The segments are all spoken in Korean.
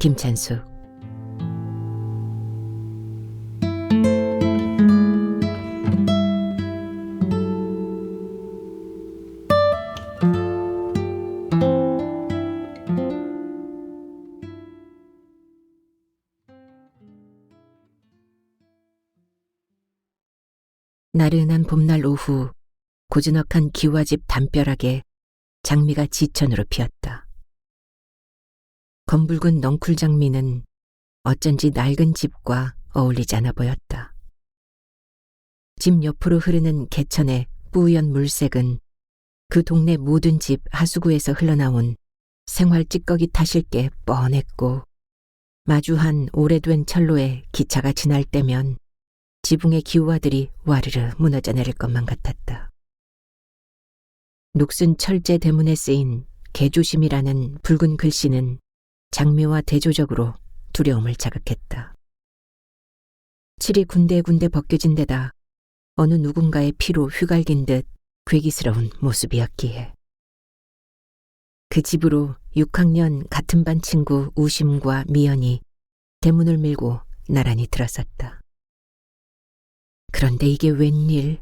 김찬숙. 나른한 봄날 오후, 고즈넉한 기와집 담벼락에 장미가 지천으로 피었다. 검붉은 넝쿨 장미는 어쩐지 낡은 집과 어울리지 않아 보였다. 집 옆으로 흐르는 개천의 뿌연 물색은 그 동네 모든 집 하수구에서 흘러나온 생활 찌꺼기 탓일 게 뻔했고, 마주한 오래된 철로에 기차가 지날 때면 지붕의 기와들이 와르르 무너져 내릴 것만 같았다. 녹슨 철제 대문에 쓰인 개조심이라는 붉은 글씨는 장미와 대조적으로 두려움을 자극했다. 칠이 군데군데 벗겨진 데다 어느 누군가의 피로 휘갈긴 듯 괴기스러운 모습이었기에. 그 집으로 6학년 같은 반 친구 우심과 미연이 대문을 밀고 나란히 들어섰다. 그런데 이게 웬일?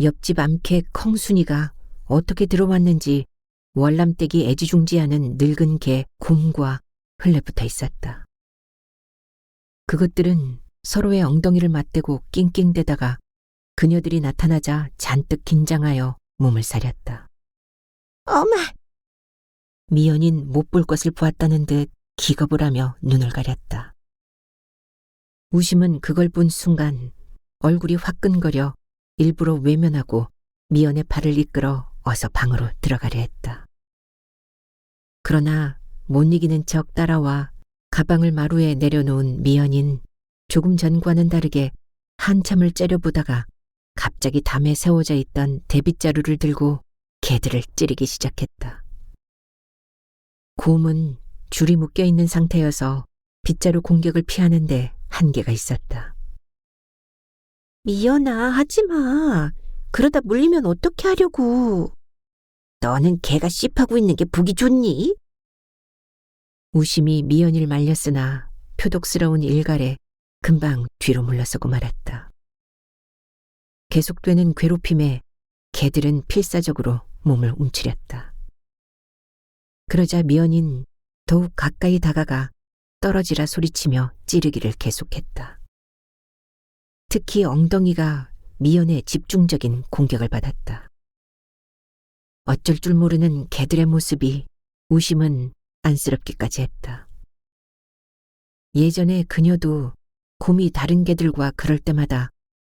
옆집 암캐 컹순이가 어떻게 들어왔는지 월남댁이 애지중지하는 늙은 개 곰과 흘레붙어 있었다. 그것들은 서로의 엉덩이를 맞대고 낑낑대다가 그녀들이 나타나자 잔뜩 긴장하여 몸을 사렸다. 어마! 미연인 못 볼 것을 보았다는 듯 기겁을 하며 눈을 가렸다. 우심은 그걸 본 순간 얼굴이 화끈거려 일부러 외면하고 미연의 팔을 이끌어 어서 방으로 들어가려 했다. 그러나 못 이기는 척 따라와 가방을 마루에 내려놓은 미연인 조금 전과는 다르게 한참을 째려보다가 갑자기 담에 세워져 있던 대빗자루를 들고 개들을 찌르기 시작했다. 곰은 줄이 묶여있는 상태여서 빗자루 공격을 피하는데 한계가 있었다. 미연아, 하지마. 그러다 물리면 어떻게 하려고. 너는 개가 씹하고 있는 게 보기 좋니? 우심이 미연이를 말렸으나 표독스러운 일갈에 금방 뒤로 물러서고 말았다. 계속되는 괴롭힘에 개들은 필사적으로 몸을 움츠렸다. 그러자 미연인 더욱 가까이 다가가 떨어지라 소리치며 찌르기를 계속했다. 특히 엉덩이가 미연의 집중적인 공격을 받았다. 어쩔 줄 모르는 개들의 모습이 우심은 안쓰럽기까지 했다. 예전에 그녀도 곰이 다른 개들과 그럴 때마다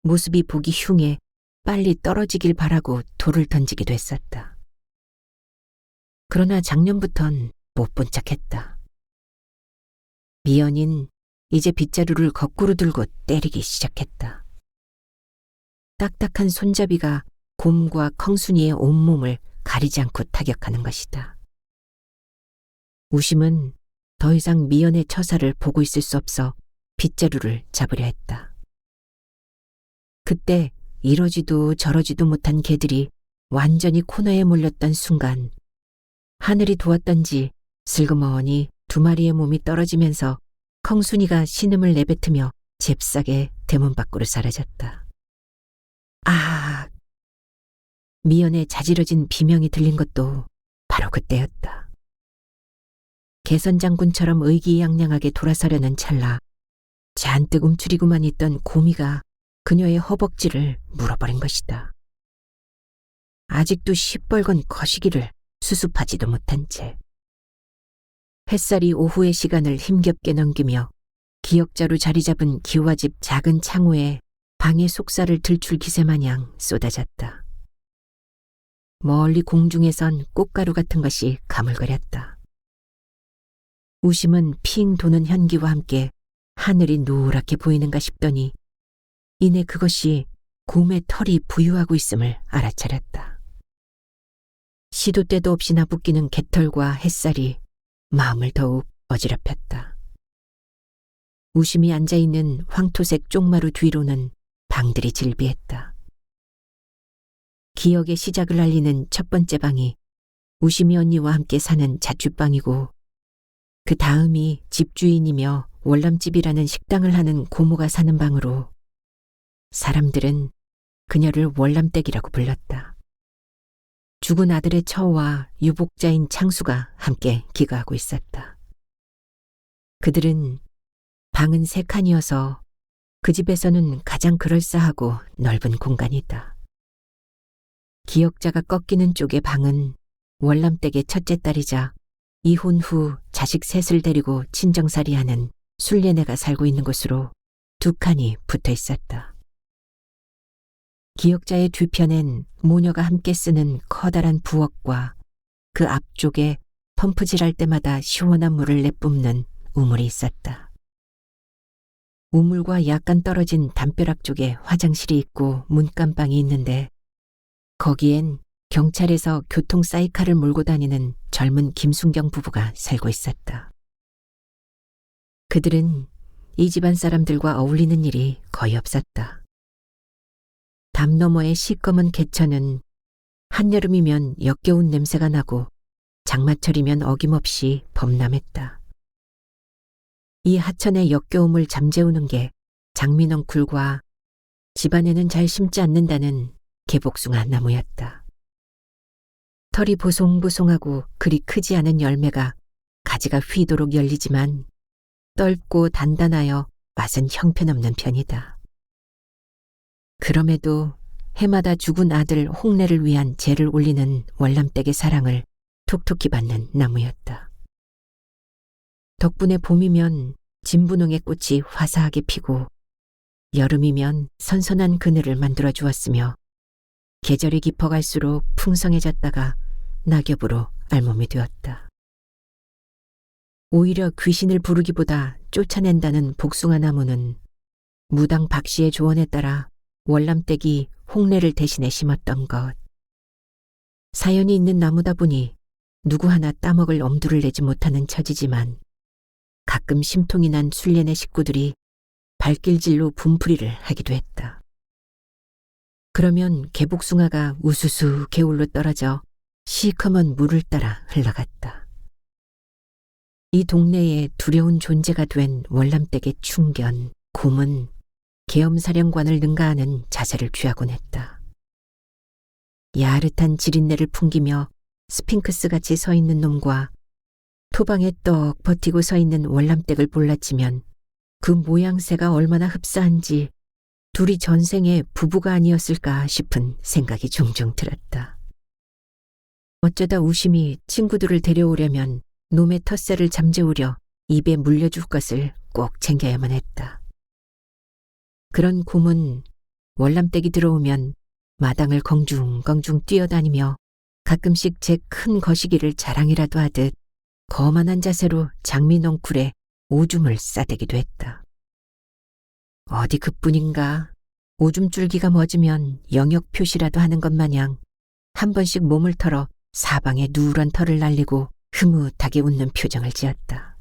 모습이 보기 흉해 빨리 떨어지길 바라고 돌을 던지기도 했었다. 그러나 작년부턴 못 본 척했다. 미연인 이제 빗자루를 거꾸로 들고 때리기 시작했다. 딱딱한 손잡이가 곰과 컹순이의 온몸을 가리지 않고 타격하는 것이다. 우심은 더 이상 미연의 처사를 보고 있을 수 없어 빗자루를 잡으려 했다. 그때 이러지도 저러지도 못한 개들이 완전히 코너에 몰렸던 순간 하늘이 도왔던지 슬그머니 두 마리의 몸이 떨어지면서 컹순이가 신음을 내뱉으며 잽싸게 대문 밖으로 사라졌다. 아! 미연의 자지러진 비명이 들린 것도 바로 그때였다. 개선장군처럼 의기양양하게 돌아서려는 찰나 잔뜩 움츠리고만 있던 곰이가 그녀의 허벅지를 물어버린 것이다. 아직도 시뻘건 거시기를 수습하지도 못한 채. 햇살이 오후의 시간을 힘겹게 넘기며 기역자로 자리 잡은 기와집 작은 창호에 방의 속살을 들출 기세마냥 쏟아졌다. 멀리 공중에선 꽃가루 같은 것이 가물거렸다. 우심은 핑 도는 현기와 함께 하늘이 노랗게 보이는가 싶더니 이내 그것이 곰의 털이 부유하고 있음을 알아차렸다. 시도 때도 없이 나부끼는 개털과 햇살이 마음을 더욱 어지럽혔다. 우심이 앉아있는 황토색 쪽마루 뒤로는 방들이 질비했다. 기억의 시작을 알리는 첫 번째 방이 우심이 언니와 함께 사는 자취방이고 그 다음이 집주인이며 월남집이라는 식당을 하는 고모가 사는 방으로 사람들은 그녀를 월남댁이라고 불렀다. 죽은 아들의 처와 유복자인 창수가 함께 기거하고 있었다. 그들은 방은 3칸이어서 그 집에서는 가장 그럴싸하고 넓은 공간이다. 기역자가 꺾이는 쪽의 방은 월남댁의 첫째 딸이자 이혼 후 자식 셋을 데리고 친정살이하는 순례네가 살고 있는 곳으로 2칸이 붙어 있었다. 기역자의 뒤편엔 모녀가 함께 쓰는 커다란 부엌과 그 앞쪽에 펌프질할 때마다 시원한 물을 내뿜는 우물이 있었다. 우물과 약간 떨어진 담벼락 쪽에 화장실이 있고 문간방이 있는데 거기엔 경찰에서 교통 사이카를 몰고 다니는 젊은 김순경 부부가 살고 있었다. 그들은 이 집안 사람들과 어울리는 일이 거의 없었다. 담 너머의 시꺼먼 개천은 한여름이면 역겨운 냄새가 나고 장마철이면 어김없이 범람했다. 이 하천의 역겨움을 잠재우는 게 장민넝쿨과 집안에는 잘 심지 않는다는 개복숭아 나무였다. 털이 보송보송하고 그리 크지 않은 열매가 가지가 휘도록 열리지만 떫고 단단하여 맛은 형편없는 편이다. 그럼에도 해마다 죽은 아들 홍례를 위한 제를 올리는 월남댁의 사랑을 톡톡히 받는 나무였다. 덕분에 봄이면 진분홍의 꽃이 화사하게 피고 여름이면 선선한 그늘을 만들어 주었으며 계절이 깊어갈수록 풍성해졌다가 낙엽으로 알몸이 되었다. 오히려 귀신을 부르기보다 쫓아낸다는 복숭아 나무는 무당 박씨의 조언에 따라 월남댁이 홍례를 대신해 심었던 것. 사연이 있는 나무다 보니 누구 하나 따먹을 엄두를 내지 못하는 처지지만 가끔 심통이 난 순례네 식구들이 발길질로 분풀이를 하기도 했다. 그러면 개복숭아가 우수수 개울로 떨어져 시커먼 물을 따라 흘러갔다. 이 동네에 두려운 존재가 된 월남댁의 충견, 곰은 계엄사령관을 능가하는 자세를 취하곤 했다. 야릇한 지린내를 풍기며 스핑크스같이 서 있는 놈과 토방에 떡 버티고 서 있는 월남댁을 볼라치면 그 모양새가 얼마나 흡사한지 둘이 전생에 부부가 아니었을까 싶은 생각이 종종 들었다. 어쩌다 우심이 친구들을 데려오려면 놈의 텃세를 잠재우려 입에 물려줄 것을 꼭 챙겨야만 했다. 그런 곰은 월남댁이 들어오면 마당을 공중공중 뛰어다니며 가끔씩 제 큰 거시기를 자랑이라도 하듯 거만한 자세로 장민넝쿨에 오줌을 싸대기도 했다. 어디 그뿐인가 오줌줄기가 멎으면 영역 표시라도 하는 것 마냥 한 번씩 몸을 털어 사방에 누런 털을 날리고 흐뭇하게 웃는 표정을 지었다.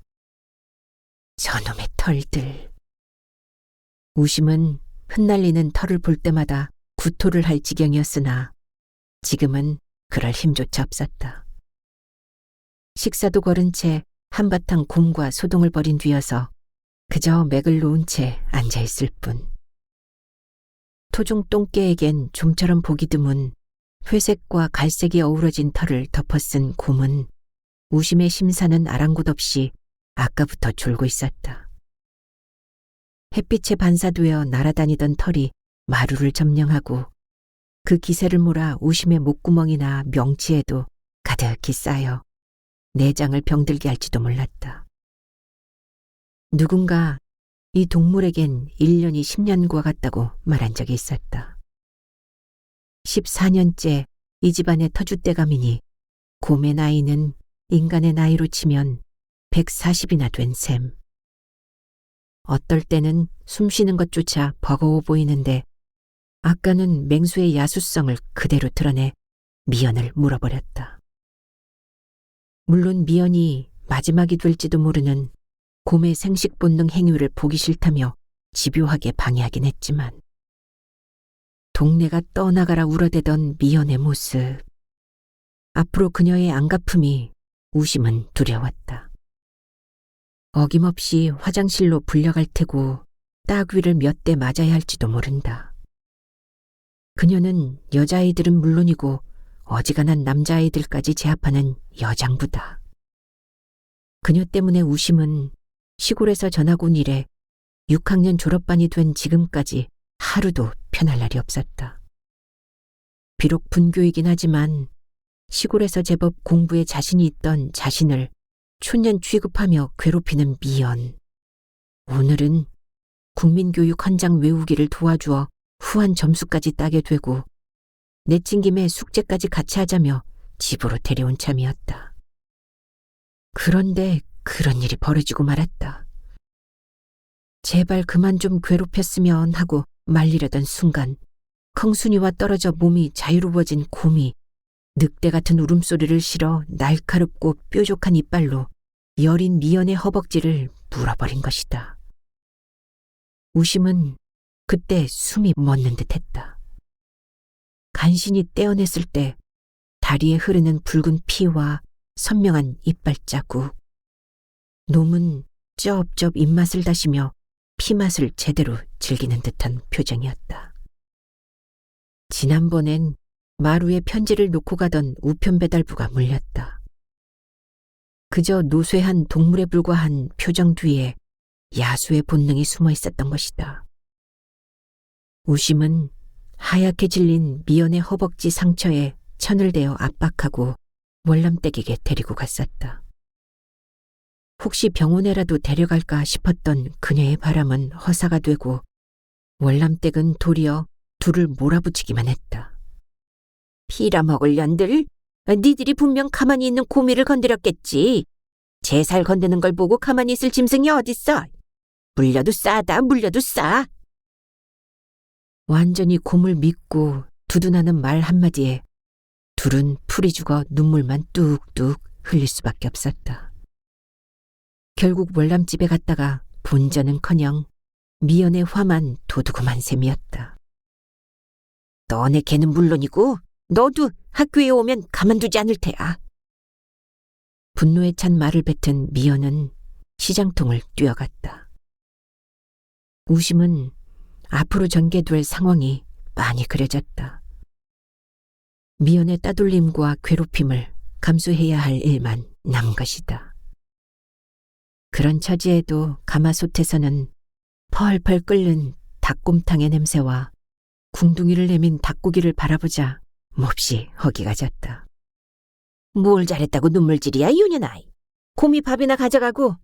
저놈의 털들. 우심은 흩날리는 털을 볼 때마다 구토를 할 지경이었으나 지금은 그럴 힘조차 없었다. 식사도 거른 채 한바탕 곰과 소동을 벌인 뒤여서 그저 맥을 놓은 채 앉아있을 뿐. 토종 똥개에겐 좀처럼 보기 드문 회색과 갈색이 어우러진 털을 덮어쓴 곰은 우심의 심사는 아랑곳 없이 아까부터 졸고 있었다. 햇빛에 반사되어 날아다니던 털이 마루를 점령하고 그 기세를 몰아 우심의 목구멍이나 명치에도 가득히 쌓여 내장을 병들게 할지도 몰랐다. 누군가 이 동물에겐 1년이 10년과 같다고 말한 적이 있었다. 14년째 이 집안의 터줏대감이니 곰의 나이는 인간의 나이로 치면 140이나 된 셈. 어떨 때는 숨쉬는 것조차 버거워 보이는데 아까는 맹수의 야수성을 그대로 드러내 미연을 물어버렸다. 물론 미연이 마지막이 될지도 모르는 곰의 생식 본능 행위를 보기 싫다며 집요하게 방해하긴 했지만 동네가 떠나가라 울어대던 미연의 모습. 앞으로 그녀의 안갚음이 우심은 두려웠다. 어김없이 화장실로 불려갈 테고 따귀를 몇 대 맞아야 할지도 모른다. 그녀는 여자아이들은 물론이고 어지간한 남자아이들까지 제압하는 여장부다. 그녀 때문에 우심은 시골에서 전학 온 이래 6학년 졸업반이 된 지금까지 하루도 편할 날이 없었다. 비록 분교이긴 하지만 시골에서 제법 공부에 자신이 있던 자신을 촌년 취급하며 괴롭히는 미연. 오늘은 국민교육 헌장 외우기를 도와주어 후한 점수까지 따게 되고 내친 김에 숙제까지 같이 하자며 집으로 데려온 참이었다. 그런데 그런 일이 벌어지고 말았다. 제발 그만 좀 괴롭혔으면 하고 말리려던 순간 컹순이와 떨어져 몸이 자유로워진 곰이 늑대 같은 울음소리를 실어 날카롭고 뾰족한 이빨로 여린 미연의 허벅지를 물어버린 것이다. 우심은 그때 숨이 멎는 듯했다. 간신히 떼어냈을 때 다리에 흐르는 붉은 피와 선명한 이빨 자국. 놈은 쩝쩝 입맛을 다시며 피맛을 제대로 즐기는 듯한 표정이었다. 지난번엔 마루에 편지를 놓고 가던 우편 배달부가 물렸다. 그저 노쇠한 동물에 불과한 표정 뒤에 야수의 본능이 숨어 있었던 것이다. 우심은 하얗게 질린 미연의 허벅지 상처에 천을 대어 압박하고 월남댁에게 데리고 갔었다. 혹시 병원에라도 데려갈까 싶었던 그녀의 바람은 허사가 되고 월남댁은 도리어 둘을 몰아붙이기만 했다. 피라먹을 년들, 니들이 분명 가만히 있는 고미를 건드렸겠지. 제 살 건드는 걸 보고 가만히 있을 짐승이 어딨어. 물려도 싸다, 물려도 싸. 완전히 곰을 믿고 두둔하는 말 한마디에 둘은 풀이 죽어 눈물만 뚝뚝 흘릴 수밖에 없었다. 결국 월남집에 갔다가 본전은커녕 미연의 화만 도두금한 셈이었다. 너네 걔는 물론이고 너도 학교에 오면 가만두지 않을 테야. 분노에 찬 말을 뱉은 미연은 시장통을 뛰어갔다. 우심은 앞으로 전개될 상황이 많이 그려졌다. 미연의 따돌림과 괴롭힘을 감수해야 할 일만 남은 것이다. 그런 처지에도 가마솥에서는 펄펄 끓는 닭곰탕의 냄새와 궁둥이를 내민 닭고기를 바라보자 몹시 허기가 졌다. 뭘 잘했다고 눈물질이야, 이년아이. 곰이 밥이나 가져가고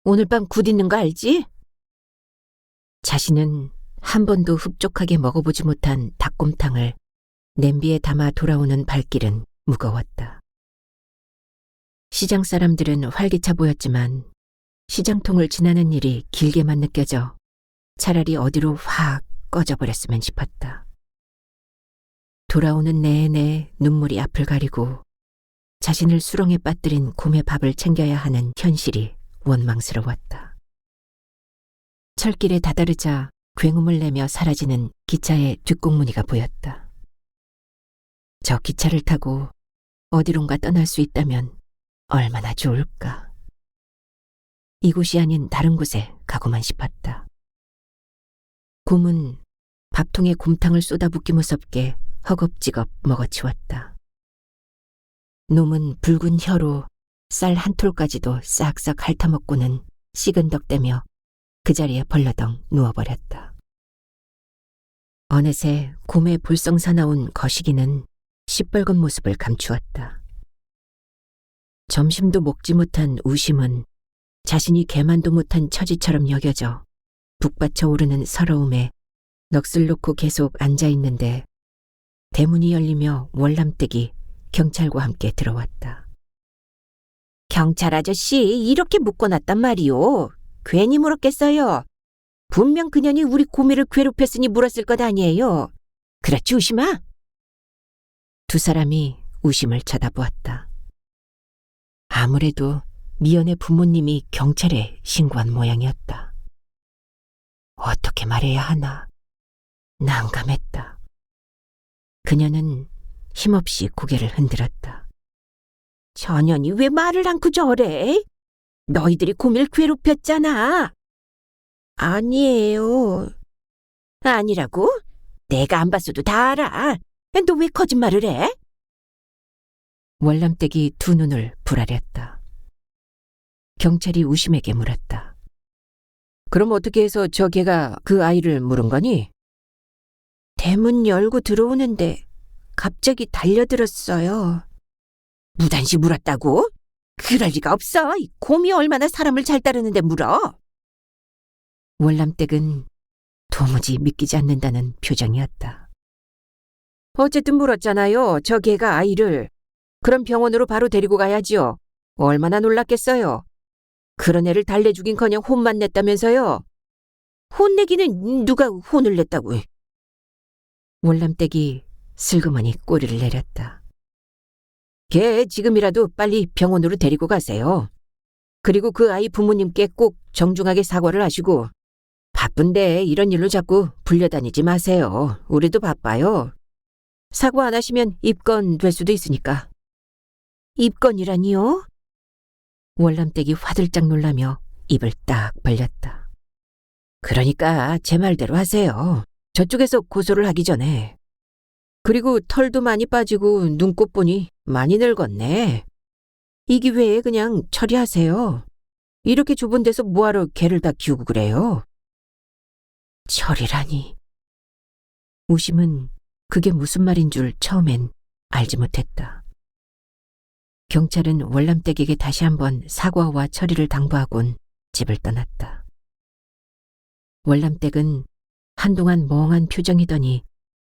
오늘 밤 굿 있는 거 알지? 자신은 한 번도 흡족하게 먹어보지 못한 닭곰탕을 냄비에 담아 돌아오는 발길은 무거웠다. 시장 사람들은 활기차 보였지만 시장통을 지나는 일이 길게만 느껴져 차라리 어디로 확 꺼져버렸으면 싶었다. 돌아오는 내내 눈물이 앞을 가리고 자신을 수렁에 빠뜨린 곰의 밥을 챙겨야 하는 현실이 원망스러웠다. 철길에 다다르자 굉음을 내며 사라지는 기차의 뒷공무니가 보였다. 저 기차를 타고 어디론가 떠날 수 있다면 얼마나 좋을까. 이곳이 아닌 다른 곳에 가고만 싶었다. 곰은 밥통에 곰탕을 쏟아붓기 무섭게 허겁지겁 먹어치웠다. 놈은 붉은 혀로 쌀 한 톨까지도 싹싹 핥아먹고는 시근덕대며 그 자리에 벌러덩 누워버렸다. 어느새 곰의 볼썽사나운 거시기는 시뻘건 모습을 감추었다. 점심도 먹지 못한 우심은 자신이 개만도 못한 처지처럼 여겨져 북받쳐 오르는 서러움에 넋을 놓고 계속 앉아있는데 대문이 열리며 월남댁이 경찰과 함께 들어왔다. 경찰 아저씨, 이렇게 묶어놨단 말이오. 괜히 물었겠어요. 분명 그년이 우리 고미를 괴롭혔으니 물었을 것 아니에요. 그렇지, 우심아? 두 사람이 우심을 쳐다보았다. 아무래도 미연의 부모님이 경찰에 신고한 모양이었다. 어떻게 말해야 하나 난감했다. 그녀는 힘없이 고개를 흔들었다. 전현이 왜 말을 않고 저래? 너희들이 고미를 괴롭혔잖아. 아니에요. 아니라고? 내가 안 봤어도 다 알아. 너 왜 거짓말을 해? 월남댁이 두 눈을 부라렸다. 경찰이 우심에게 물었다. 그럼 어떻게 해서 저 개가 그 아이를 물은 거니? 대문 열고 들어오는데 갑자기 달려들었어요. 무단시 물었다고? 그럴 리가 없어. 이 곰이 얼마나 사람을 잘 따르는데 물어? 월남댁은 도무지 믿기지 않는다는 표정이었다. 어쨌든 물었잖아요. 저 개가 아이를. 그럼 병원으로 바로 데리고 가야지요. 얼마나 놀랐겠어요. 그런 애를 달래 주긴커녕 혼만 냈다면서요. 혼내기는 누가 혼을 냈다고. 월남댁이 슬그머니 꼬리를 내렸다. 걔 지금이라도 빨리 병원으로 데리고 가세요. 그리고 그 아이 부모님께 꼭 정중하게 사과를 하시고 바쁜데 이런 일로 자꾸 불려다니지 마세요. 우리도 바빠요. 사과 안 하시면 입건 될 수도 있으니까. 입건이라니요? 월남댁이 화들짝 놀라며 입을 딱 벌렸다. 그러니까 제 말대로 하세요. 저쪽에서 고소를 하기 전에. 그리고 털도 많이 빠지고 눈곱 보니 많이 늙었네. 이 기회에 그냥 처리하세요. 이렇게 좁은 데서 뭐하러 개를 다 키우고 그래요? 처리라니. 우심은 그게 무슨 말인 줄 처음엔 알지 못했다. 경찰은 월남댁에게 다시 한번 사과와 처리를 당부하곤 집을 떠났다. 월남댁은 한동안 멍한 표정이더니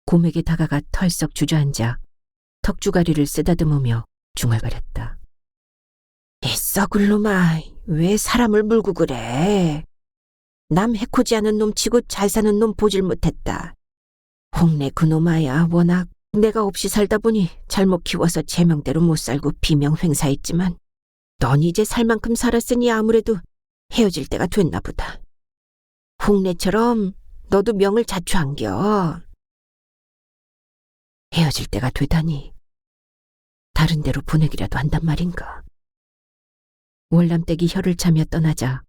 곰에게 다가가 털썩 주저앉아 턱주가리를 쓰다듬으며 중얼거렸다. 이 썩을 놈아, 왜 사람을 물고 그래? 남 해코지 않은 놈 치고 잘 사는 놈 보질 못했다. 홍내 그놈아야 워낙 내가 없이 살다 보니 잘못 키워서 제명대로 못 살고 비명 횡사했지만 넌 이제 살 만큼 살았으니 아무래도 헤어질 때가 됐나 보다. 홍내처럼 너도 명을 자초한겨. 헤어질 때가 되다니 다른 데로 보내기라도 한단 말인가. 월남댁이 혀를 차며 떠나자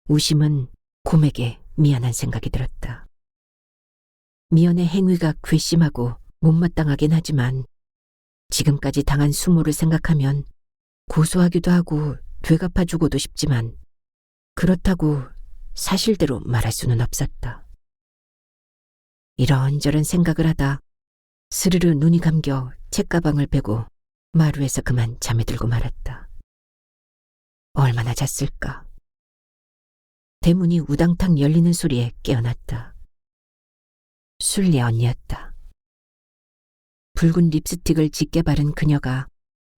우심은 곰에게 미안한 생각이 들었다. 미연의 행위가 괘씸하고 못마땅하긴 하지만 지금까지 당한 수모를 생각하면 고소하기도 하고 되갚아주고도 싶지만 그렇다고 사실대로 말할 수는 없었다. 이런저런 생각을 하다 스르르 눈이 감겨 책가방을 베고 마루에서 그만 잠에 들고 말았다. 얼마나 잤을까. 대문이 우당탕 열리는 소리에 깨어났다. 순례 언니였다. 붉은 립스틱을 짙게 바른 그녀가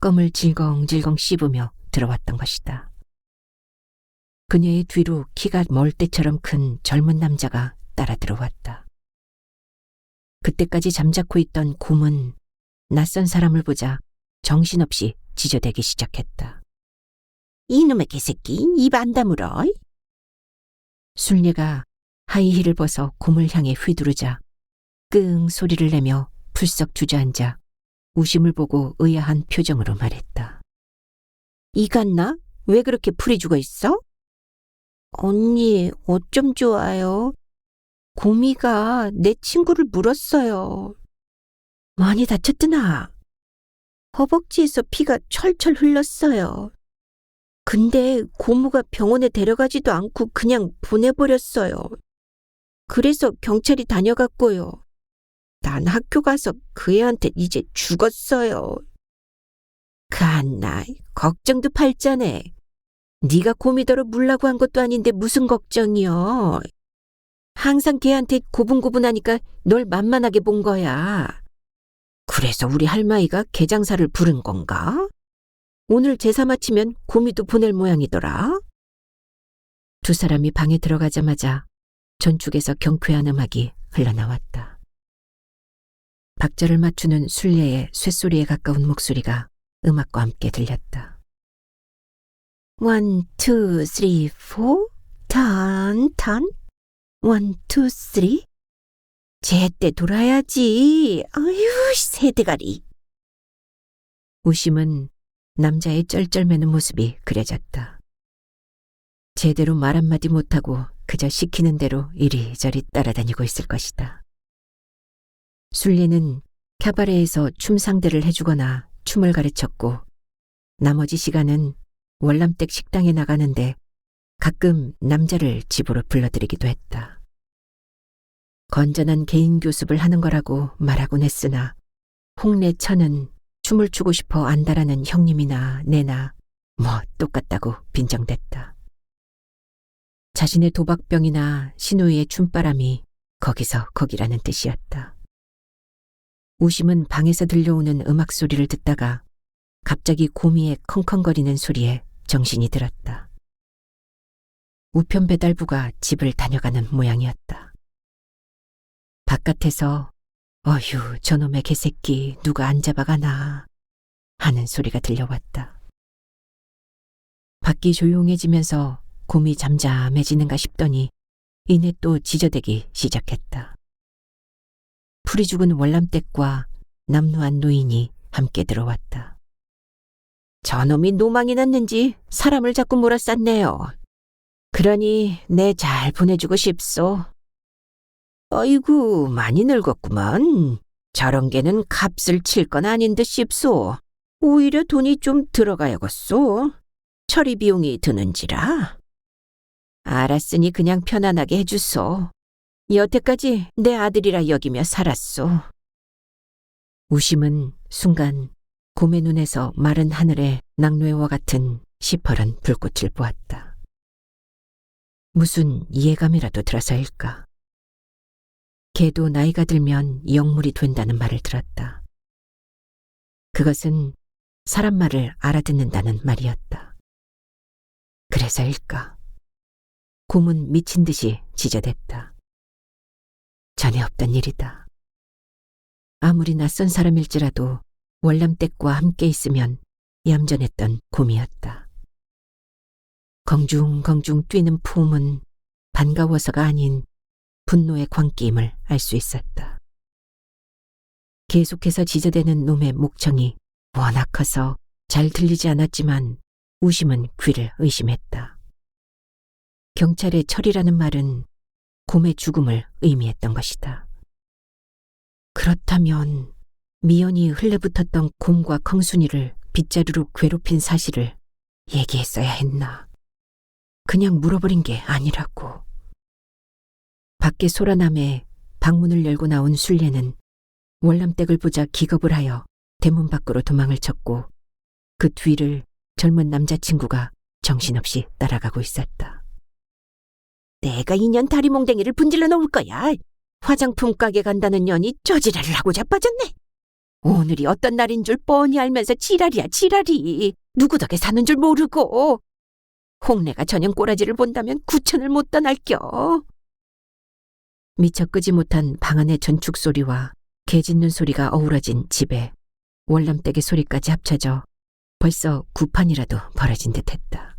껌을 질겅질겅 씹으며 들어왔던 것이다. 그녀의 뒤로 키가 멀대처럼 큰 젊은 남자가 따라 들어왔다. 그때까지 잠자코 있던 곰은 낯선 사람을 보자 정신없이 지저대기 시작했다. 이놈의 개새끼, 입 안 다물어. 순례가 하이힐을 벗어 곰을 향해 휘두르자 끙 소리를 내며 풀썩 주저앉아 우심을 보고 의아한 표정으로 말했다. 이갔나? 왜 그렇게 풀이 죽어 있어? 언니, 어쩜 좋아요. 곰이가 내 친구를 물었어요. 많이 다쳤드나? 허벅지에서 피가 철철 흘렀어요. 근데 고모가 병원에 데려가지도 않고 그냥 보내버렸어요. 그래서 경찰이 다녀갔고요. 난 학교 가서 그 애한테 이제 죽었어요. 갓나, 걱정도 팔자네. 네가 곰이더러 물라고 한 것도 아닌데 무슨 걱정이여. 항상 걔한테 고분고분하니까 널 만만하게 본 거야. 그래서 우리 할머니가 개장사를 부른 건가? 오늘 제사 마치면 곰이도 보낼 모양이더라. 두 사람이 방에 들어가자마자 전축에서 경쾌한 음악이 흘러나왔다. 박자를 맞추는 순례의 쇳소리에 가까운 목소리가 음악과 함께 들렸다. 1, 2, 3, 4 턴, 턴 1, 2, 3 제때 돌아야지. 아유, 새대가리. 우심은 남자의 쩔쩔매는 모습이 그려졌다. 제대로 말 한마디 못하고 그저 시키는 대로 이리저리 따라다니고 있을 것이다. 순례는 캬바레에서 춤 상대를 해주거나 춤을 가르쳤고 나머지 시간은 월남댁 식당에 나가는데 가끔 남자를 집으로 불러들이기도 했다. 건전한 개인 교습을 하는 거라고 말하곤 했으나 홍내 천은 춤을 추고 싶어 안다라는 형님이나 내나 뭐 똑같다고 빈정댔다. 자신의 도박병이나 신우이의 춤바람이 거기서 거기라는 뜻이었다. 우심은 방에서 들려오는 음악 소리를 듣다가 갑자기 고미의 컹컹거리는 소리에 정신이 들었다. 우편 배달부가 집을 다녀가는 모양이었다. 바깥에서 어휴 저놈의 개새끼 누가 안 잡아가나 하는 소리가 들려왔다. 밖이 조용해지면서 곰이 잠잠해지는가 싶더니 이내 또 지저대기 시작했다. 풀이 죽은 월남댁과 남루한 노인이 함께 들어왔다. 저놈이 노망이 났는지 사람을 자꾸 몰아쌌네요. 그러니 내 잘 보내주고 싶소. 어이구 많이 늙었구만. 저런 개는 값을 칠 건 아닌 듯 싶소. 오히려 돈이 좀 들어가야겠소. 처리 비용이 드는지라. 알았으니 그냥 편안하게 해주소. 여태까지 내 아들이라 여기며 살았소. 우심은 순간 곰의 눈에서 마른 하늘에 낙뢰와 같은 시퍼런 불꽃을 보았다. 무슨 이해감이라도 들어서일까. 개도 나이가 들면 영물이 된다는 말을 들었다. 그것은 사람 말을 알아듣는다는 말이었다. 그래서일까. 곰은 미친 듯이 지저댔다. 전에 없던 일이다. 아무리 낯선 사람일지라도 월남댁과 함께 있으면 얌전했던 곰이었다. 공중공중 뛰는 품은 반가워서가 아닌 분노의 광기임을 알 수 있었다. 계속해서 지저대는 놈의 목청이 워낙 커서 잘 들리지 않았지만 우심은 귀를 의심했다. 경찰의 처리라는 말은 곰의 죽음을 의미했던 것이다. 그렇다면 미연이 흘레붙었던 곰과 컹순이를 빗자루로 괴롭힌 사실을 얘기했어야 했나. 그냥 물어버린 게 아니라고. 밖에 소라남에 방문을 열고 나온 순례는 월남댁을 보자 기겁을 하여 대문 밖으로 도망을 쳤고 그 뒤를 젊은 남자친구가 정신없이 따라가고 있었다. 내가 이년 다리몽댕이를 분질러 놓을 거야. 화장품 가게 간다는 년이 저지랄을 하고 자빠졌네. 오늘이 어떤 날인 줄 뻔히 알면서 지랄이야 지랄이. 누구 덕에 사는 줄 모르고. 홍내가 저녁 꼬라지를 본다면 구천을 못 떠날겨. 미처 끄지 못한 방 안의 전축 소리와 개 짖는 소리가 어우러진 집에 월남댁의 소리까지 합쳐져 벌써 구판이라도 벌어진 듯했다.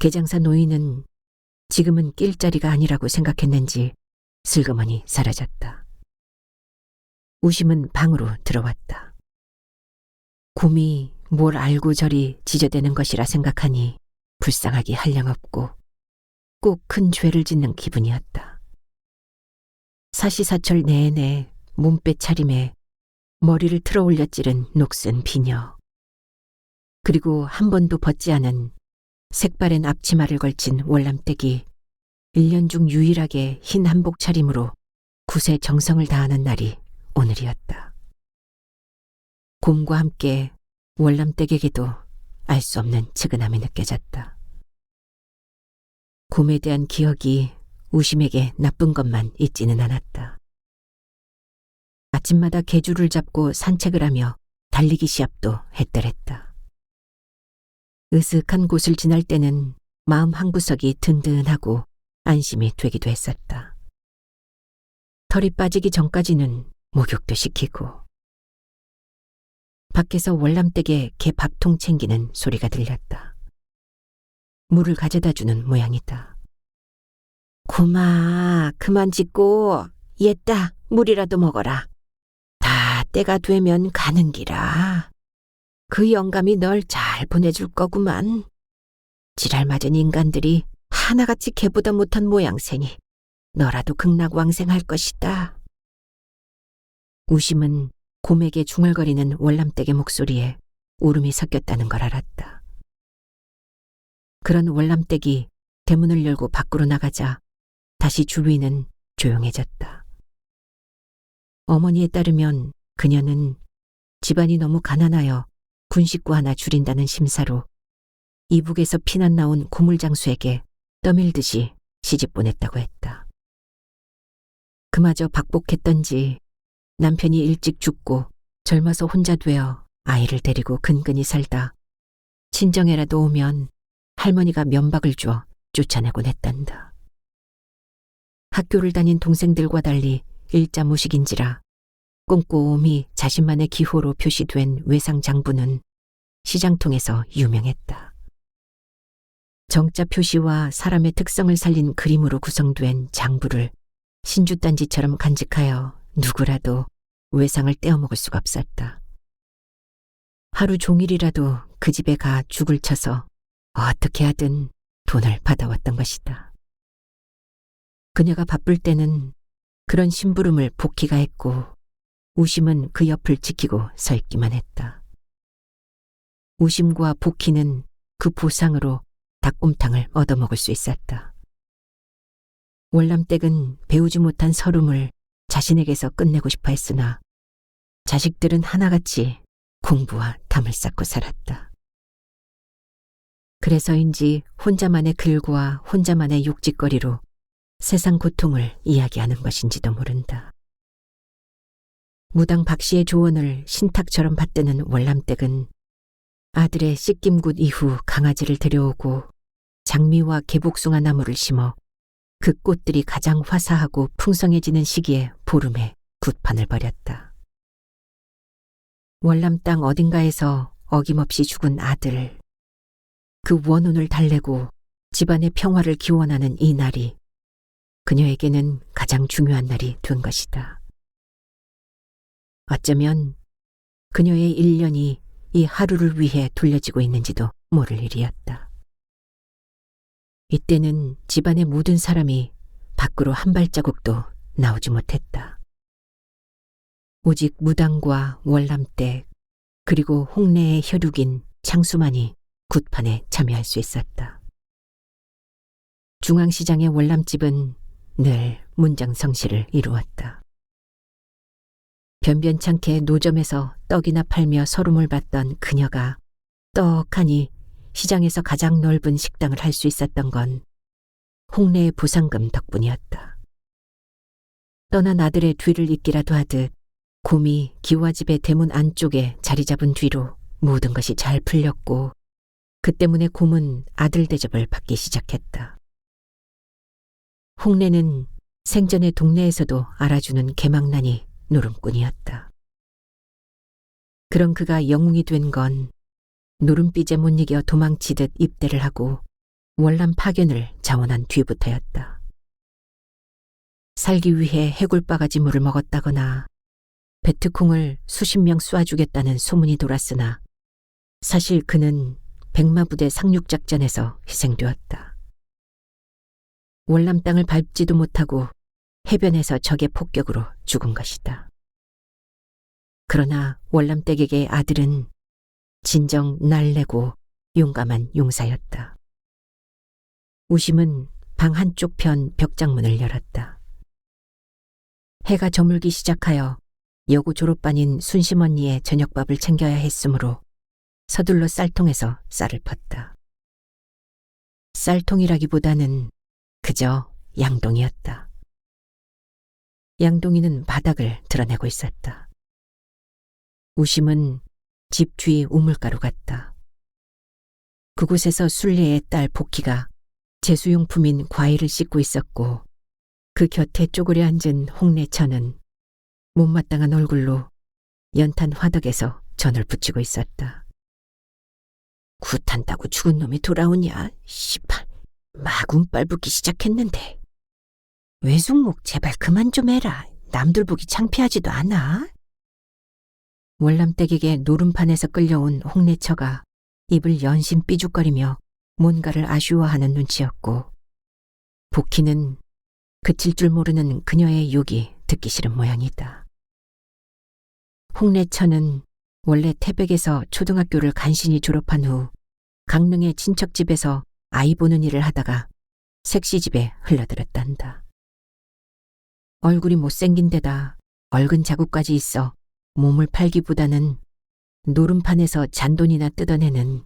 개장사 노인은 지금은 낄 자리가 아니라고 생각했는지 슬그머니 사라졌다. 우심은 방으로 들어왔다. 곰이 뭘 알고 저리 지저대는 것이라 생각하니 불쌍하기 한량없고 꼭 큰 죄를 짓는 기분이었다. 사시사철 내내 몸빼 차림에 머리를 틀어 올려 찌른 녹슨 비녀, 그리고 한 번도 벗지 않은 색바랜 앞치마를 걸친 월남댁이 1년 중 유일하게 흰 한복 차림으로 굿에 정성을 다하는 날이 오늘이었다. 곰과 함께 월남댁에게도 알 수 없는 측은함이 느껴졌다. 곰에 대한 기억이 우심에게 나쁜 것만 있지는 않았다. 아침마다 개주를 잡고 산책을 하며 달리기 시합도 했더랬다. 으슥한 곳을 지날 때는 마음 한구석이 든든하고 안심이 되기도 했었다. 털이 빠지기 전까지는 목욕도 시키고. 밖에서 월남댁에 개 밥통 챙기는 소리가 들렸다. 물을 가져다주는 모양이다. 고마, 그만 짖고 옛다 물이라도 먹어라. 다 때가 되면 가는 기라. 그 영감이 널 잘 보내줄 거구만. 지랄 맞은 인간들이 하나같이 개보다 못한 모양새니 너라도 극락왕생할 것이다. 우심은 곰에게 중얼거리는 월남댁의 목소리에 울음이 섞였다는 걸 알았다. 그런 월남댁이 대문을 열고 밖으로 나가자 다시 주위는 조용해졌다. 어머니에 따르면 그녀는 집안이 너무 가난하여 군식구 하나 줄인다는 심사로 이북에서 피난 나온 고물장수에게 떠밀듯이 시집 보냈다고 했다. 그마저 박복했던지 남편이 일찍 죽고 젊어서 혼자 되어 아이를 데리고 근근히 살다 친정에라도 오면 할머니가 면박을 줘 쫓아내곤 했단다. 학교를 다닌 동생들과 달리 일자무식인지라 꼼꼼히 자신만의 기호로 표시된 외상장부는 시장통에서 유명했다. 정자 표시와 사람의 특성을 살린 그림으로 구성된 장부를 신주단지처럼 간직하여 누구라도 외상을 떼어먹을 수가 없었다. 하루 종일이라도 그 집에 가 죽을 쳐서 어떻게 하든 돈을 받아왔던 것이다. 그녀가 바쁠 때는 그런 심부름을 복희가 했고 우심은 그 옆을 지키고 서 있기만 했다. 우심과 복희는 그 보상으로 닭곰탕을 얻어먹을 수 있었다. 월남댁은 배우지 못한 서름을 자신에게서 끝내고 싶어 했으나 자식들은 하나같이 공부와 담을 쌓고 살았다. 그래서인지 혼자만의 글과 혼자만의 욕짓거리로 세상 고통을 이야기하는 것인지도 모른다. 무당 박씨의 조언을 신탁처럼 받드는 월남댁은 아들의 씻김굿 이후 강아지를 데려오고 장미와 개복숭아 나무를 심어 그 꽃들이 가장 화사하고 풍성해지는 시기에 보름에 굿판을 벌였다. 월남 땅 어딘가에서 어김없이 죽은 아들, 그 원혼을 달래고 집안의 평화를 기원하는 이 날이 그녀에게는 가장 중요한 날이 된 것이다. 어쩌면 그녀의 일년이 이 하루를 위해 돌려지고 있는지도 모를 일이었다. 이때는 집안의 모든 사람이 밖으로 한 발자국도 나오지 못했다. 오직 무당과 월남댁 그리고 홍내의 혈육인 창수만이 굿판에 참여할 수 있었다. 중앙시장의 월남집은 늘 문장성시를 이루었다. 변변찮게 노점에서 떡이나 팔며 서름을 받던 그녀가 떡하니 시장에서 가장 넓은 식당을 할 수 있었던 건 홍내의 보상금 덕분이었다. 떠난 아들의 뒤를 잇기라도 하듯 곰이 기와집의 대문 안쪽에 자리 잡은 뒤로 모든 것이 잘 풀렸고 그 때문에 곰은 아들 대접을 받기 시작했다. 홍내는 생전에 동네에서도 알아주는 개망난이 노름꾼이었다. 그런 그가 영웅이 된 건 노름빚에 못 이겨 도망치듯 입대를 하고 월남 파견을 자원한 뒤부터였다. 살기 위해 해골바가지 물을 먹었다거나 베트콩을 수십 명 쏴주겠다는 소문이 돌았으나 사실 그는 백마부대 상륙작전에서 희생되었다. 월남 땅을 밟지도 못하고 해변에서 적의 폭격으로 죽은 것이다. 그러나 월남댁에게 아들은 진정 날래고 용감한 용사였다. 우심은 방 한쪽 편 벽장문을 열었다. 해가 저물기 시작하여 여고 졸업반인 순심 언니의 저녁밥을 챙겨야 했으므로 서둘러 쌀통에서 쌀을 펐다. 쌀통이라기보다는 그저 양동이었다. 양동이는 바닥을 드러내고 있었다. 우심은 집 뒤 우물가로 갔다. 그곳에서 순례의 딸 복희가 제수용품인 과일을 씻고 있었고 그 곁에 쪼그려 앉은 홍내처는 못마땅한 얼굴로 연탄 화덕에서 전을 붙이고 있었다. 굿한다고 죽은 놈이 돌아오냐? 씨발, 막 운빨 붙기 시작했는데. 외숙목 제발 그만 좀 해라. 남들 보기 창피하지도 않아? 월남댁에게 노름판에서 끌려온 홍내처가 입을 연신 삐죽거리며 뭔가를 아쉬워하는 눈치였고 복희는 그칠 줄 모르는 그녀의 욕이 듣기 싫은 모양이다. 홍래천은 원래 태백에서 초등학교를 간신히 졸업한 후 강릉의 친척집에서 아이 보는 일을 하다가 색시집에 흘러들었단다. 얼굴이 못생긴 데다 얼근 자국까지 있어 몸을 팔기보다는 노름판에서 잔돈이나 뜯어내는,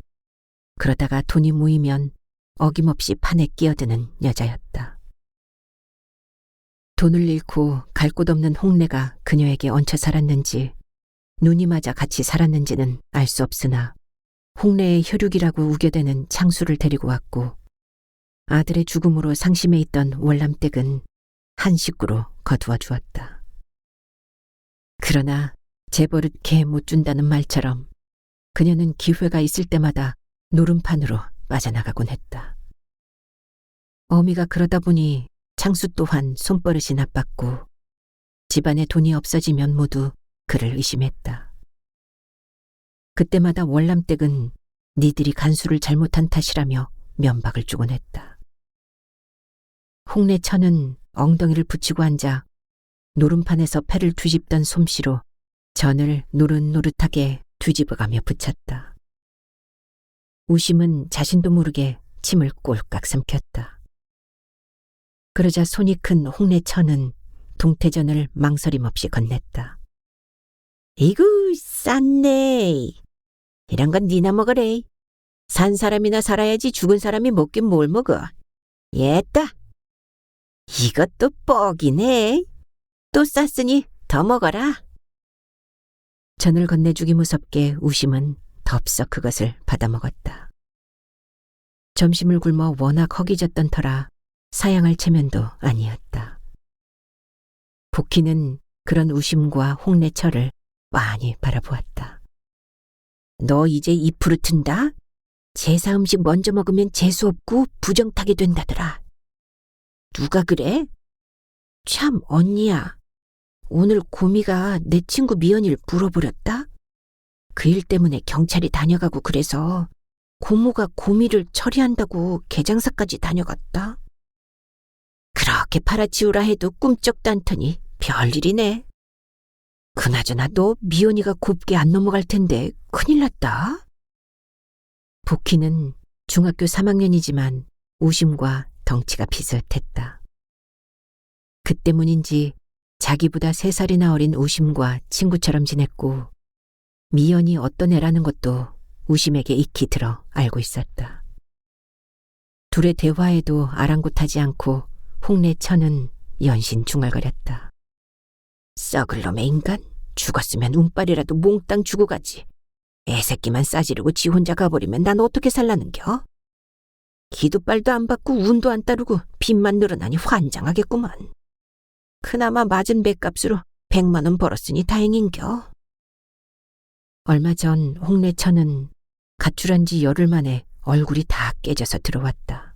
그러다가 돈이 모이면 어김없이 판에 끼어드는 여자였다. 돈을 잃고 갈 곳 없는 홍래가 그녀에게 얹혀 살았는지 눈이 맞아 같이 살았는지는 알 수 없으나 홍래의 혈육이라고 우겨대는 창수를 데리고 왔고 아들의 죽음으로 상심해 있던 월남댁은 한 식구로 거두어 주었다. 그러나 재버릇 개 못 준다는 말처럼 그녀는 기회가 있을 때마다 노름판으로 빠져나가곤 했다. 어미가 그러다 보니 창수 또한 손버릇이 나빴고 집안에 돈이 없어지면 모두 그를 의심했다. 그때마다 월남댁은 니들이 간수를 잘못한 탓이라며 면박을 주곤 했다. 홍래천은 엉덩이를 붙이고 앉아 노름판에서 패를 뒤집던 솜씨로 전을 노릇노릇하게 뒤집어가며 붙였다. 우심은 자신도 모르게 침을 꼴깍 삼켰다. 그러자 손이 큰 홍래천은 동태전을 망설임 없이 건넸다. 이구 쌌네. 이런 건 니나 먹으래. 산 사람이나 살아야지 죽은 사람이 먹긴 뭘 먹어. 옛다. 이것도 뻑이네. 또 쌌으니 더 먹어라. 전을 건네주기 무섭게 우심은 덥석 그것을 받아먹었다. 점심을 굶어 워낙 허기졌던 터라 사양할 체면도 아니었다. 복희는 그런 우심과 홍래철을 빤히 바라보았다. 너 이제 입 부르튼다? 제사 음식 먼저 먹으면 재수없고 부정타게 된다더라. 누가 그래? 참 언니야. 오늘 고미가 내 친구 미연이를 물어버렸다? 그 일 때문에 경찰이 다녀가고 그래서 고모가 고미를 처리한다고 개장사까지 다녀갔다. 그렇게 팔아치우라 해도 꿈쩍도 않더니 별일이네. 그나저나 너 미연이가 곱게 안 넘어갈 텐데 큰일 났다. 복희는 중학교 3학년이지만 우심과 덩치가 비슷했다. 그 때문인지 자기보다 3살이나 어린 우심과 친구처럼 지냈고 미연이 어떤 애라는 것도 우심에게 익히 들어 알고 있었다. 둘의 대화에도 아랑곳하지 않고 홍래천은 연신 중얼거렸다. 썩을 놈의 인간, 죽었으면 운빨이라도 몽땅 주고 가지. 애새끼만 싸지르고 지 혼자 가버리면 난 어떻게 살라는겨? 기도빨도 안 받고 운도 안 따르고 빚만 늘어나니 환장하겠구만. 그나마 맞은 배값으로 100만 원 벌었으니 다행인겨. 얼마 전 홍래천은 가출한 지 열흘 만에 얼굴이 다 깨져서 들어왔다.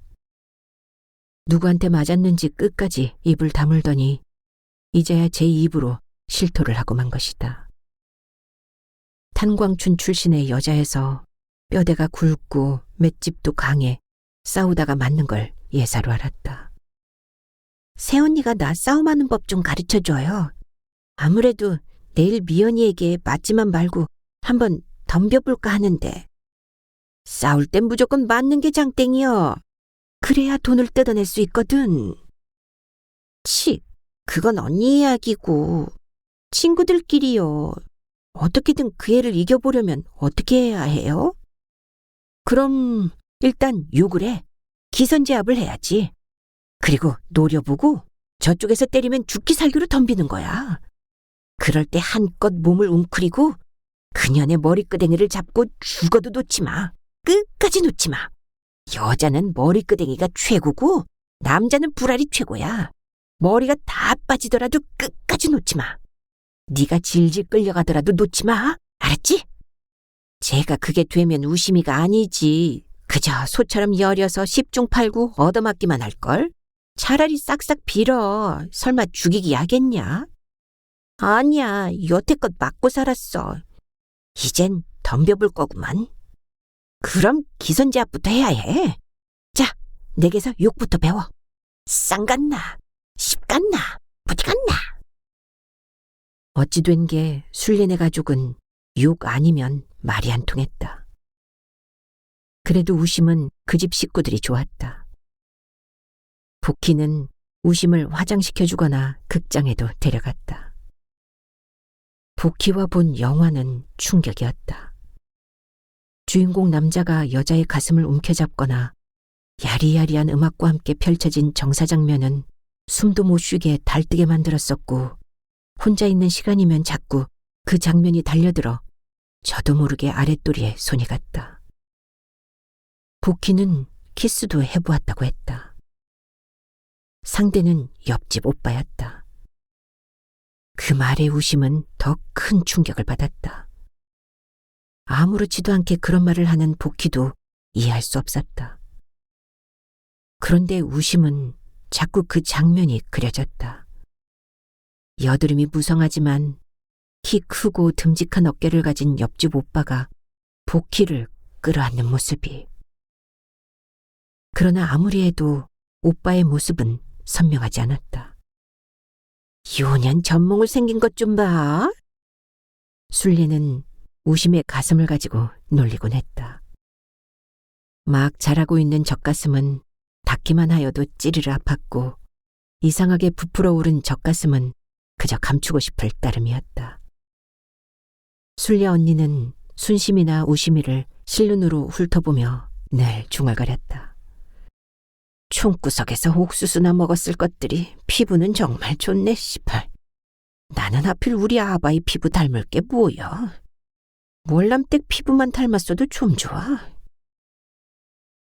누구한테 맞았는지 끝까지 입을 다물더니 이제야 제 입으로 실토를 하고 만 것이다. 탄광춘 출신의 여자에서 뼈대가 굵고 맷집도 강해 싸우다가 맞는 걸 예사로 알았다. 새언니가 나 싸움하는 법 좀 가르쳐줘요. 아무래도 내일 미연이에게 맞지만 말고 한번 덤벼볼까 하는데. 싸울 땐 무조건 맞는 게 장땡이여. 그래야 돈을 뜯어낼 수 있거든. 치, 그건 언니 이야기고 친구들끼리요. 어떻게든 그 애를 이겨보려면 어떻게 해야 해요? 그럼 일단 욕을 해. 기선제압을 해야지. 그리고 노려보고 저쪽에서 때리면 죽기 살기로 덤비는 거야. 그럴 때 한껏 몸을 웅크리고 그년의 머리끄댕이를 잡고 죽어도 놓지 마. 끝까지 놓지 마. 여자는 머리끄댕이가 최고고 남자는 불알이 최고야. 머리가 다 빠지더라도 끝까지 놓지 마. 네가 질질 끌려가더라도 놓지 마. 알았지? 제가 그게 되면 우심이가 아니지. 그저 소처럼 여려서 10중 8구 얻어맞기만 할걸. 차라리 싹싹 빌어. 설마 죽이기 야겠냐? 아니야. 여태껏 맞고 살았어. 이젠 덤벼볼 거구만. 그럼 기선제압부터 해야 해. 내게서 욕부터 배워. 쌍갔나, 십갔나, 부디갔나. 어찌 된 게 술래네 가족은 욕 아니면 말이 안 통했다. 그래도 우심은 그 집 식구들이 좋았다. 복희는 우심을 화장시켜주거나 극장에도 데려갔다. 복희와 본 영화는 충격이었다. 주인공 남자가 여자의 가슴을 움켜잡거나 야리야리한 음악과 함께 펼쳐진 정사장면은 숨도 못 쉬게 달뜨게 만들었었고, 혼자 있는 시간이면 자꾸 그 장면이 달려들어 저도 모르게 아랫도리에 손이 갔다. 복희는 키스도 해보았다고 했다. 상대는 옆집 오빠였다. 그 말에 우심은 더 큰 충격을 받았다. 아무렇지도 않게 그런 말을 하는 복희도 이해할 수 없었다. 그런데 우심은 자꾸 그 장면이 그려졌다. 여드름이 무성하지만 키 크고 듬직한 어깨를 가진 옆집 오빠가 복희를 끌어안는 모습이. 그러나 아무리 해도 오빠의 모습은 선명하지 않았다. 요년 전몽을 생긴 것 좀 봐. 술래는 우심의 가슴을 가지고 놀리곤 했다. 막 자라고 있는 젖가슴은 닿기만 하여도 찌르르 아팠고, 이상하게 부풀어 오른 젖가슴은 그저 감추고 싶을 따름이었다. 술래 언니는 순심이나 우심이를 실눈으로 훑어보며 늘 중얼거렸다. 총구석에서 옥수수나 먹었을 것들이 피부는 정말 좋네, 씨발. 나는 하필 우리 아바이 피부 닮을 게 뭐여. 월남댁 피부만 닮았어도 좀 좋아.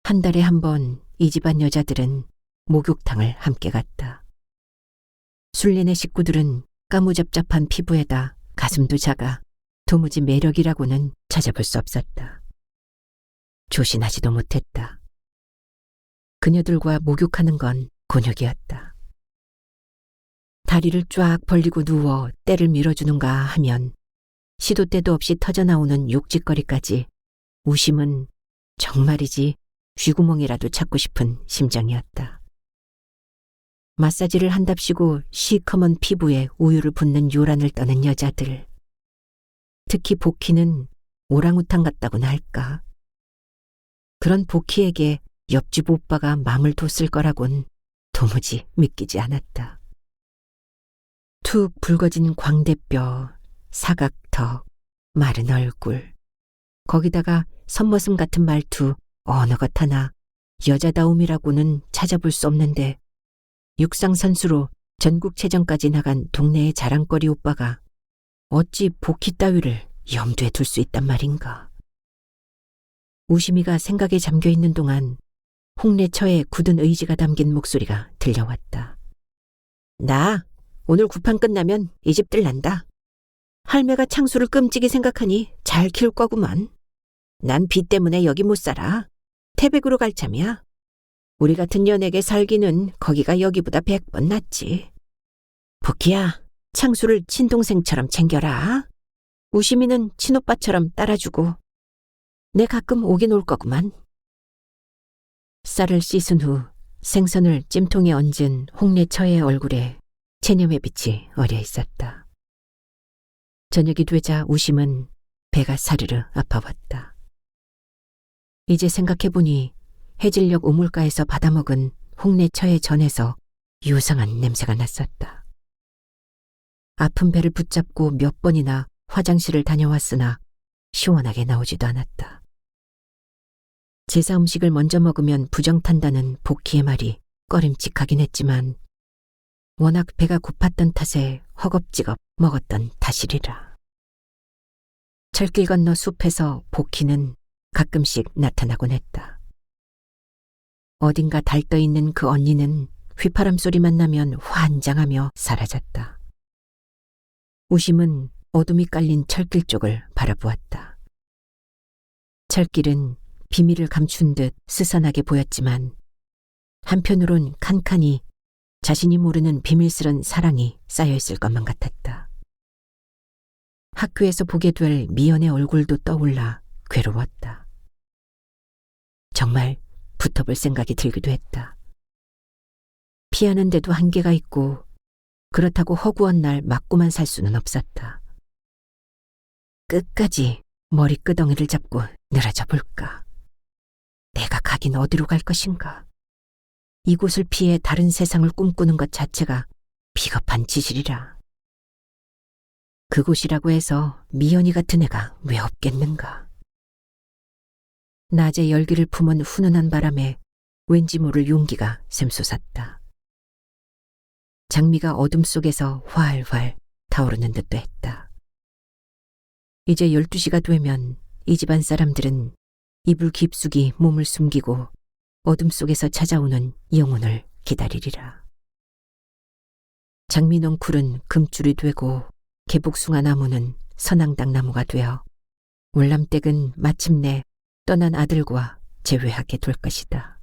한 달에 한 번 이 집안 여자들은 목욕탕을 함께 갔다. 술래네 식구들은 까무잡잡한 피부에다 가슴도 작아 도무지 매력이라고는 찾아볼 수 없었다. 조신하지도 못했다. 그녀들과 목욕하는 건 곤욕이었다. 다리를 쫙 벌리고 누워 때를 밀어주는가 하면 시도 때도 없이 터져나오는 욕짓거리까지 우심은 정말이지 쥐구멍이라도 찾고 싶은 심정이었다. 마사지를 한답시고 시커먼 피부에 우유를 붓는 요란을 떠는 여자들. 특히 복희는 오랑우탄 같다고나 할까. 그런 복희에게 옆집 오빠가 맘을 뒀을 거라곤 도무지 믿기지 않았다. 툭 붉어진 광대뼈, 사각턱, 마른 얼굴, 거기다가 선머슴 같은 말투 어느 것 하나 여자다움이라고는 찾아볼 수 없는데, 육상선수로 전국체전까지 나간 동네의 자랑거리 오빠가 어찌 복희 따위를 염두에 둘 수 있단 말인가. 우심이가 생각에 잠겨있는 동안 홍래처의 굳은 의지가 담긴 목소리가 들려왔다. 나 오늘 구판 끝나면 이 집 들난다. 할매가 창수를 끔찍이 생각하니 잘 키울 거구만. 난 비 때문에 여기 못 살아. 태백으로 갈 참이야. 우리 같은 연예계 살기는 거기가 여기보다 100번 낫지. 복희야, 창수를 친동생처럼 챙겨라. 우심이는 친오빠처럼 따라주고. 내 가끔 오긴 올 거구만. 쌀을 씻은 후 생선을 찜통에 얹은 홍래처의 얼굴에 체념의 빛이 어려 있었다. 저녁이 되자 우심은 배가 사르르 아파왔다. 이제 생각해보니 해질녘 우물가에서 받아먹은 홍래처의 전에서 유상한 냄새가 났었다. 아픈 배를 붙잡고 몇 번이나 화장실을 다녀왔으나 시원하게 나오지도 않았다. 제사 음식을 먼저 먹으면 부정탄다는 복희의 말이 꺼림칙하긴 했지만 워낙 배가 고팠던 탓에 허겁지겁 먹었던 탓이리라. 철길 건너 숲에서 복희는 가끔씩 나타나곤 했다. 어딘가 달떠 있는 그 언니는 휘파람 소리만 나면 환장하며 사라졌다. 우심은 어둠이 깔린 철길 쪽을 바라보았다. 철길은 비밀을 감춘 듯 스산하게 보였지만 한편으론 칸칸이 자신이 모르는 비밀스런 사랑이 쌓여있을 것만 같았다. 학교에서 보게 될 미연의 얼굴도 떠올라 괴로웠다. 정말 붙어볼 생각이 들기도 했다. 피하는 데도 한계가 있고 그렇다고 허구한 날 맞고만 살 수는 없었다. 끝까지 머리끄덩이를 잡고 늘어져 볼까? 내가 가긴 어디로 갈 것인가? 이곳을 피해 다른 세상을 꿈꾸는 것 자체가 비겁한 짓이리라. 그곳이라고 해서 미연이 같은 애가 왜 없겠는가? 낮에 열기를 품은 훈훈한 바람에 왠지 모를 용기가 샘솟았다. 장미가 어둠 속에서 활활 타오르는 듯도 했다. 이제 12시가 되면 이 집안 사람들은 이불 깊숙이 몸을 숨기고 어둠 속에서 찾아오는 영혼을 기다리리라. 장미넝쿨은 금줄이 되고 개복숭아 나무는 선앙당 나무가 되어 월남댁은 마침내 떠난 아들과 재회하게 될 것이다.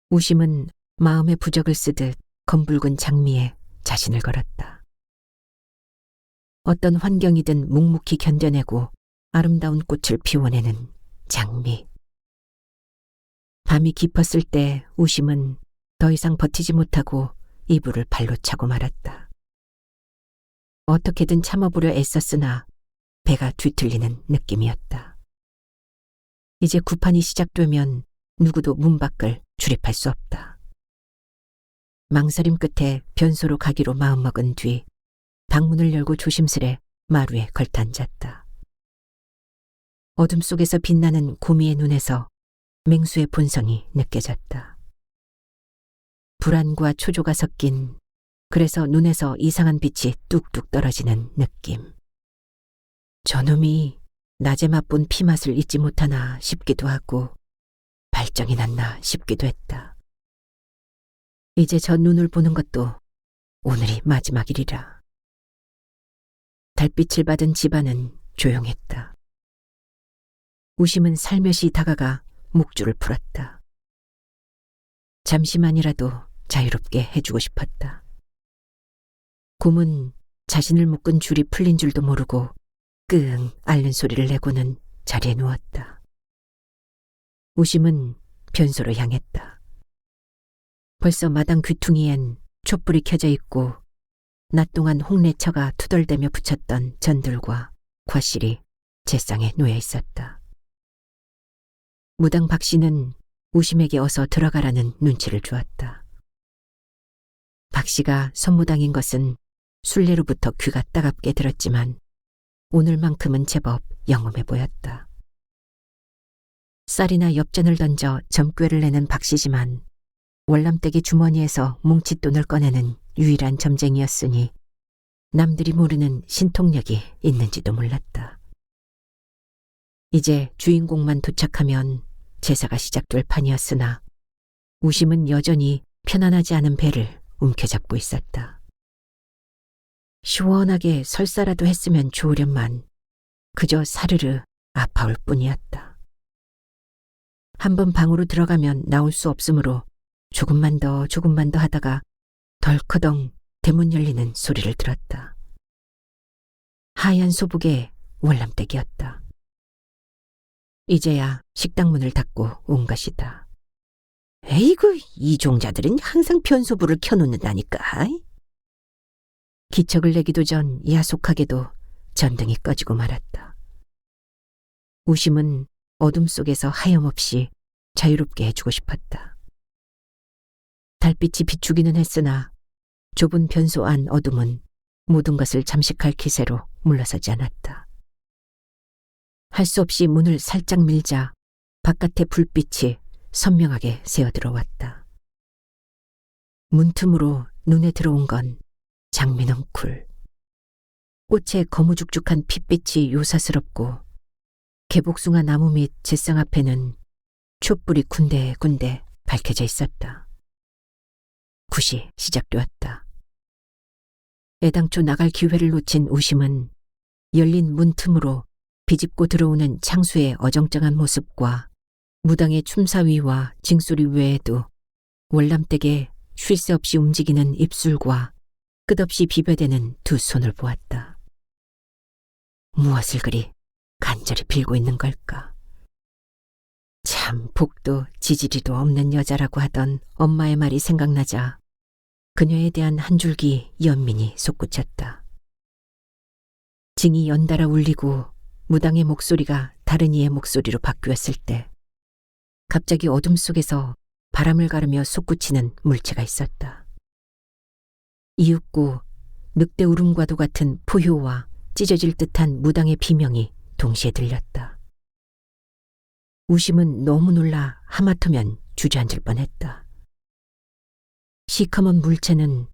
우심은 마음의 부적을 쓰듯 검붉은 장미에 자신을 걸었다. 어떤 환경이든 묵묵히 견뎌내고 아름다운 꽃을 피워내는 장미. 밤이 깊었을 때 우심은 더 이상 버티지 못하고 이불을 발로 차고 말았다. 어떻게든 참아보려 애썼으나 배가 뒤틀리는 느낌이었다. 이제 구판이 시작되면 누구도 문 밖을 출입할 수 없다. 망설임 끝에 변소로 가기로 마음먹은 뒤 방문을 열고 조심스레 마루에 걸터앉았다. 어둠 속에서 빛나는 고미의 눈에서 맹수의 본성이 느껴졌다. 불안과 초조가 섞인, 그래서 눈에서 이상한 빛이 뚝뚝 떨어지는 느낌. 저놈이 낮에 맛본 피맛을 잊지 못하나 싶기도 하고 발정이 났나 싶기도 했다. 이제 저 눈을 보는 것도 오늘이 마지막이리라. 달빛을 받은 집안은 조용했다. 우심은 살며시 다가가 목줄을 풀었다. 잠시만이라도 자유롭게 해주고 싶었다. 곰은 자신을 묶은 줄이 풀린 줄도 모르고 끙 앓는 소리를 내고는 자리에 누웠다. 우심은 변소로 향했다. 벌써 마당 귀퉁이엔 촛불이 켜져 있고 낮 동안 홍래처가 투덜대며 붙였던 전들과 과실이 제상에 놓여 있었다. 무당 박씨는 우심에게 어서 들어가라는 눈치를 주었다. 박씨가 선무당인 것은 순례로부터 귀가 따갑게 들었지만 오늘만큼은 제법 영험해 보였다. 쌀이나 엽전을 던져 점괘를 내는 박씨지만 월남댁의 주머니에서 뭉칫돈을 꺼내는 유일한 점쟁이였으니 남들이 모르는 신통력이 있는지도 몰랐다. 이제 주인공만 도착하면 제사가 시작될 판이었으나 우심은 여전히 편안하지 않은 배를 움켜잡고 있었다. 시원하게 설사라도 했으면 좋으련만 그저 사르르 아파올 뿐이었다. 한번 방으로 들어가면 나올 수 없으므로 조금만 더 하다가 덜커덩 대문 열리는 소리를 들었다. 하얀 소복의 월남댁이었다. 이제야 식당 문을 닫고 온 것이다. 에이구, 이 종자들은 항상 변소불을 켜놓는다니까. 기척을 내기도 전 야속하게도 전등이 꺼지고 말았다. 우심은 어둠 속에서 하염없이 자유롭게 해주고 싶었다. 달빛이 비추기는 했으나 좁은 변소 안 어둠은 모든 것을 잠식할 기세로 물러서지 않았다. 할 수 없이 문을 살짝 밀자 바깥의 불빛이 선명하게 새어들어왔다. 문틈으로 눈에 들어온 건 장미넝쿨. 꽃의 거무죽죽한 핏빛이 요사스럽고 개복숭아 나무 밑 제상 앞에는 촛불이 군데군데 밝혀져 있었다. 굿이 시작되었다. 애당초 나갈 기회를 놓친 우심은 열린 문틈으로 비집고 들어오는 창수의 어정쩡한 모습과 무당의 춤사위와 징소리 외에도 월남댁의 쉴 새 없이 움직이는 입술과 끝없이 비벼대는 두 손을 보았다. 무엇을 그리 간절히 빌고 있는 걸까? 참, 참 복도 지지리도 없는 여자라고 하던 엄마의 말이 생각나자 그녀에 대한 한 줄기 연민이 솟구쳤다. 징이 연달아 울리고 무당의 목소리가 다른 이의 목소리로 바뀌었을 때 갑자기 어둠 속에서 바람을 가르며 솟구치는 물체가 있었다. 이윽고 늑대 울음과도 같은 포효와 찢어질 듯한 무당의 비명이 동시에 들렸다. 우심은 너무 놀라 하마터면 주저앉을 뻔했다. 시커먼 물체는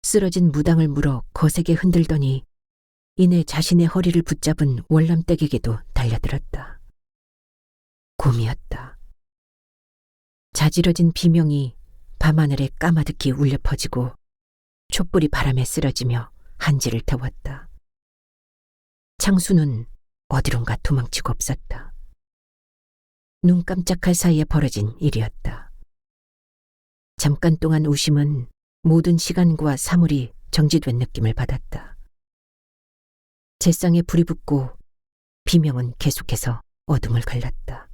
쓰러진 무당을 물어 거세게 흔들더니 이내 자신의 허리를 붙잡은 월남댁에게도 달려들었다. 곰이었다. 자지러진 비명이 밤하늘에 까마득히 울려 퍼지고 촛불이 바람에 쓰러지며 한지를 태웠다. 창수는 어디론가 도망치고 없었다. 눈 깜짝할 사이에 벌어진 일이었다. 잠깐 동안 우심은 모든 시간과 사물이 정지된 느낌을 받았다. 재상에 불이 붙고 비명은 계속해서 어둠을 갈랐다.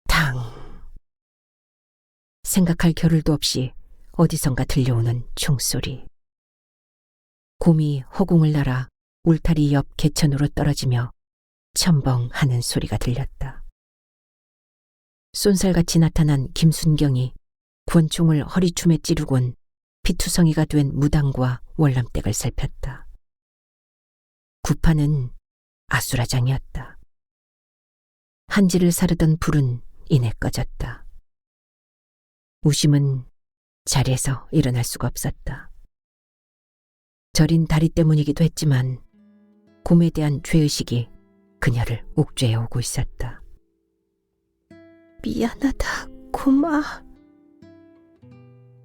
당! 생각할 겨를도 없이 어디선가 들려오는 총소리. 곰이 허공을 날아 울타리 옆 개천으로 떨어지며 첨벙하는 소리가 들렸다. 쏜살같이 나타난 김순경이 권총을 허리춤에 찌르곤 피투성이가 된 무당과 월남댁을 살폈다. 구파는 아수라장이었다. 한지를 사르던 불은 이내 꺼졌다. 우심은 자리에서 일어날 수가 없었다. 저린 다리 때문이기도 했지만 곰에 대한 죄의식이 그녀를 옥죄해 오고 있었다. 미안하다, 곰아.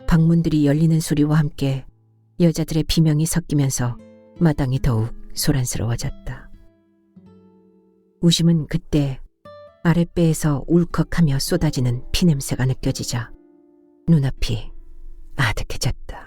방문들이 열리는 소리와 함께 여자들의 비명이 섞이면서 마당이 더욱 소란스러워졌다. 우심은 그때 아랫배에서 울컥하며 쏟아지는 피냄새가 느껴지자 눈앞이 아득해졌다.